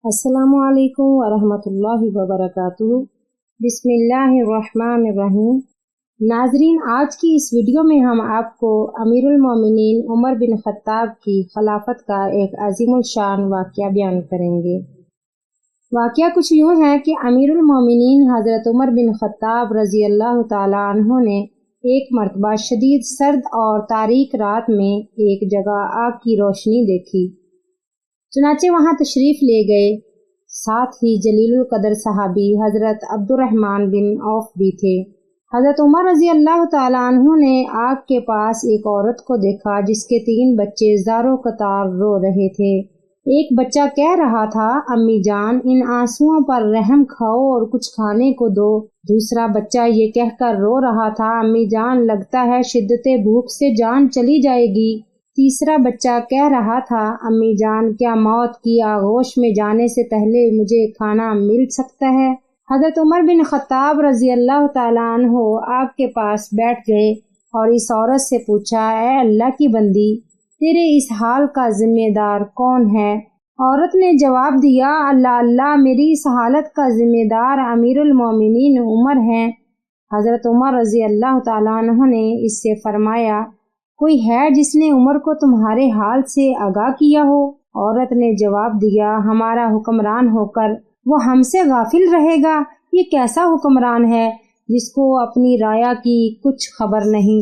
السلام علیکم ورحمۃ اللہ وبرکاتہ۔ بسم اللہ الرحمن الرحیم۔ ناظرین، آج کی اس ویڈیو میں ہم آپ کو امیر المومنین عمر بن خطاب کی خلافت کا ایک عظیم الشان واقعہ بیان کریں گے۔ واقعہ کچھ یوں ہے کہ امیر المومنین حضرت عمر بن خطاب رضی اللہ تعالیٰ عنہ نے ایک مرتبہ شدید سرد اور تاریک رات میں ایک جگہ آگ کی روشنی دیکھی، چنانچہ وہاں تشریف لے گئے۔ ساتھ ہی جلیل القدر صحابی حضرت عبد الرحمن بن عوف بھی تھے۔ حضرت عمر رضی اللہ تعالیٰ عنہ نے آگ کے پاس ایک عورت کو دیکھا جس کے 3 بچے زارو قطار رو رہے تھے۔ ایک بچہ کہہ رہا تھا، امی جان ان آنسوؤں پر رحم کھاؤ اور کچھ کھانے کو دو۔ دوسرا بچہ یہ کہہ کر رو رہا تھا، امی جان لگتا ہے شدت بھوک سے جان چلی جائے گی۔ تیسرا بچہ کہہ رہا تھا، امی جان کیا موت کی آغوش میں جانے سے پہلے مجھے کھانا مل سکتا ہے؟ حضرت عمر بن خطاب رضی اللہ تعالیٰ عنہ آگ کے پاس بیٹھ گئے اور اس عورت سے پوچھا، اے اللہ کی بندی، تیرے اس حال کا ذمہ دار کون ہے؟ عورت نے جواب دیا، اللہ اللہ، میری اس حالت کا ذمہ دار امیر المومنین عمر ہیں۔ حضرت عمر رضی اللہ تعالیٰ عنہ نے اس سے فرمایا، کوئی ہے جس نے عمر کو تمہارے حال سے آگاہ کیا ہو؟ عورت نے جواب دیا، ہمارا حکمران ہو کر وہ ہم سے غافل رہے گا؟ یہ کیسا حکمران ہے جس کو اپنی رعایا کی کچھ خبر نہیں؟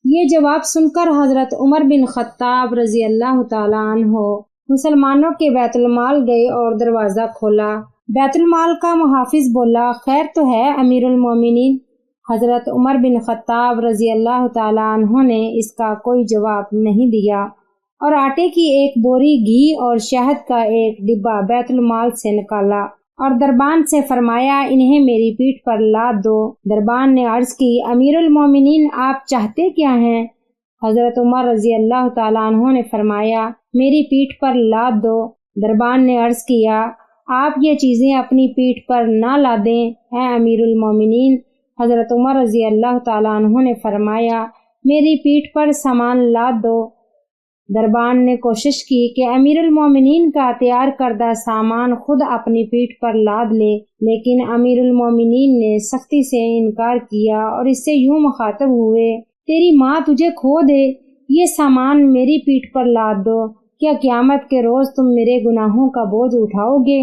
یہ جواب سن کر حضرت عمر بن خطاب رضی اللہ تعالیٰ عنہ مسلمانوں کے بیت المال گئے اور دروازہ کھولا۔ بیت المال کا محافظ بولا، خیر تو ہے امیر المومنین؟ حضرت عمر بن خطاب رضی اللہ تعالیٰ عنہ نے اس کا کوئی جواب نہیں دیا اور آٹے کی ایک بوری گھی اور شہد کا ایک ڈبہ بیت المال سے نکالا اور دربان سے فرمایا، انہیں میری پیٹھ پر لاد دو۔ دربان نے عرض کی، امیر المومنین آپ چاہتے کیا ہیں؟ حضرت عمر رضی اللہ تعالیٰ عنہ نے فرمایا، میری پیٹھ پر لاد دو۔ دربان نے عرض کیا، آپ یہ چیزیں اپنی پیٹھ پر نہ لادیں اے امیر المومنین۔ حضرت عمر رضی اللہ تعالیٰ عنہ نے فرمایا، میری پیٹھ پر سامان لاد دو۔ دربان نے کوشش کی کہ امیر المومنین کا تیار کردہ سامان خود اپنی پیٹھ پر لاد لے، لیکن امیر المومنین نے سختی سے انکار کیا اور اس سے یوں مخاطب ہوئے، تیری ماں تجھے کھو دے، یہ سامان میری پیٹھ پر لاد دو، کیا قیامت کے روز تم میرے گناہوں کا بوجھ اٹھاؤ گے؟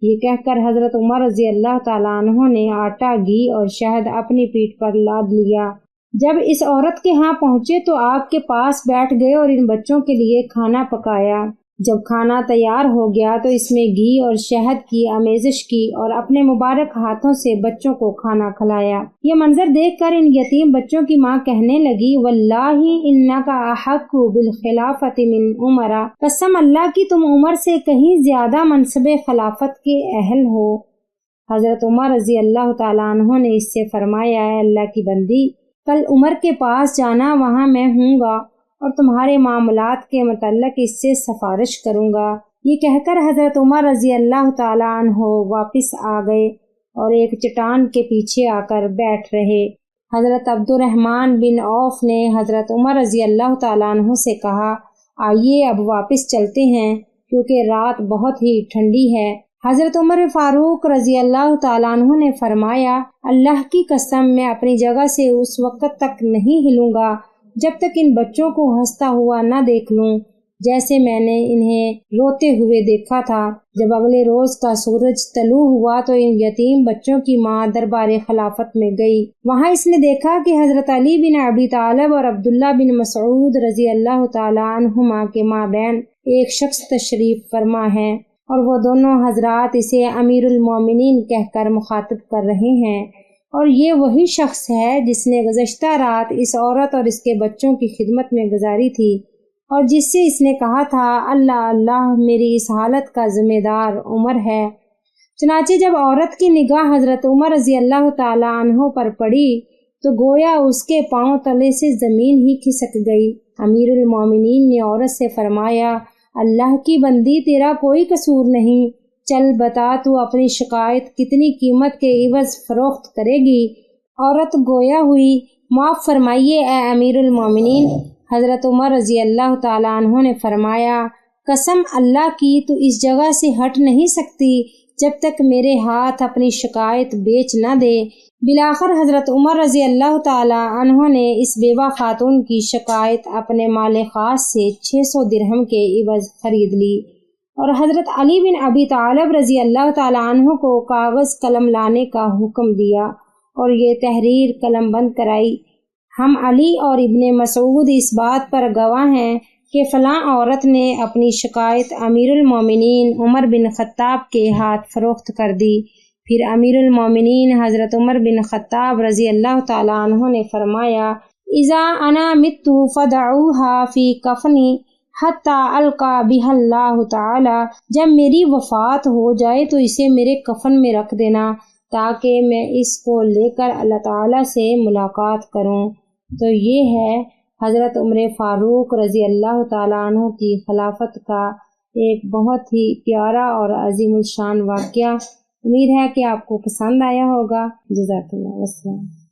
یہ کہہ کر حضرت عمر رضی اللہ تعالیٰ عنہ نے آٹا، گھی اور شہد اپنی پیٹھ پر لاد لیا۔ جب اس عورت کے ہاں پہنچے تو آگ کے پاس بیٹھ گئے اور ان بچوں کے لیے کھانا پکایا۔ جب کھانا تیار ہو گیا تو اس میں گھی اور شہد کی آمیزش کی اور اپنے مبارک ہاتھوں سے بچوں کو کھانا کھلایا۔ یہ منظر دیکھ کر ان یتیم بچوں کی ماں کہنے لگی، واللہ انک احق بالخلافۃ من عمر، قسم اللہ کی تم عمر سے کہیں زیادہ منصب خلافت کے اہل ہو۔ حضرت عمر رضی اللہ تعالیٰ عنہ نے اس سے فرمایا، اے اللہ کی بندی، کل عمر کے پاس جانا، وہاں میں ہوں گا اور تمہارے معاملات کے متعلق اس سے سفارش کروں گا۔ یہ کہہ کر حضرت عمر رضی اللہ تعالیٰ عنہ واپس آ گئے اور ایک چٹان کے پیچھے آ کر بیٹھ رہے۔ حضرت عبد الرحمن بن عوف نے حضرت عمر رضی اللہ تعالیٰ عنہ سے کہا، آئیے اب واپس چلتے ہیں کیونکہ رات بہت ہی ٹھنڈی ہے۔ حضرت عمر فاروق رضی اللہ تعالیٰ عنہ نے فرمایا، اللہ کی قسم میں اپنی جگہ سے اس وقت تک نہیں ہلوں گا جب تک ان بچوں کو ہنستا ہوا نہ دیکھ لوں جیسے میں نے انہیں روتے ہوئے دیکھا تھا۔ جب اگلے روز کا سورج طلوع ہوا تو ان یتیم بچوں کی ماں دربار خلافت میں گئی۔ وہاں اس نے دیکھا کہ حضرت علی بن ابی طالب اور عبداللہ بن مسعود رضی اللہ تعالیٰ عنہما کے مابین ایک شخص تشریف فرما ہے اور وہ دونوں حضرات اسے امیر المومنین کہہ کر مخاطب کر رہے ہیں، اور یہ وہی شخص ہے جس نے گزشتہ رات اس عورت اور اس کے بچوں کی خدمت میں گزاری تھی اور جس سے اس نے کہا تھا، اللہ اللہ، میری اس حالت کا ذمہ دار عمر ہے۔ چنانچہ جب عورت کی نگاہ حضرت عمر رضی اللہ تعالیٰ عنہ پر پڑی تو گویا اس کے پاؤں تلے سے زمین ہی کھسک گئی۔ امیر المومنین نے عورت سے فرمایا، اللہ کی بندی، تیرا کوئی قصور نہیں، چل بتا تو اپنی شکایت کتنی قیمت کے عوض فروخت کرے گی؟ عورت گویا ہوئی، معاف فرمائیے اے امیر المومنین۔ حضرت عمر رضی اللہ تعالیٰ عنہ نے فرمایا، قسم اللہ کی تو اس جگہ سے ہٹ نہیں سکتی جب تک میرے ہاتھ اپنی شکایت بیچ نہ دے۔ بالآخر حضرت عمر رضی اللہ تعالی عنہ نے اس بیوہ خاتون کی شکایت اپنے مال خاص سے 600 درہم کے عوض خرید لی اور حضرت علی بن ابی طالب رضی اللہ تعالی عنہ کو کاغذ قلم لانے کا حکم دیا اور یہ تحریر قلم بند کرائی۔ ہم علی اور ابن مسعود اس بات پر گواہ ہیں کہ فلاں عورت نے اپنی شکایت امیر المومنین عمر بن خطاب کے ہاتھ فروخت کر دی۔ پھر امیر المومنین حضرت عمر بن خطاب رضی اللہ تعالیٰ عنہ نے فرمایا، اذا انا مت فدعوها فی کفنی حتی القا بها اللہ تعالی، جب میری وفات ہو جائے تو اسے میرے کفن میں رکھ دینا تاکہ میں اس کو لے کر اللہ تعالیٰ سے ملاقات کروں۔ تو یہ ہے حضرت عمر فاروق رضی اللہ تعالیٰ عنہ کی خلافت کا ایک بہت ہی پیارا اور عظیم الشان واقعہ۔ امید ہے کہ آپ کو پسند آیا ہوگا۔ جزاک اللہ، السلام۔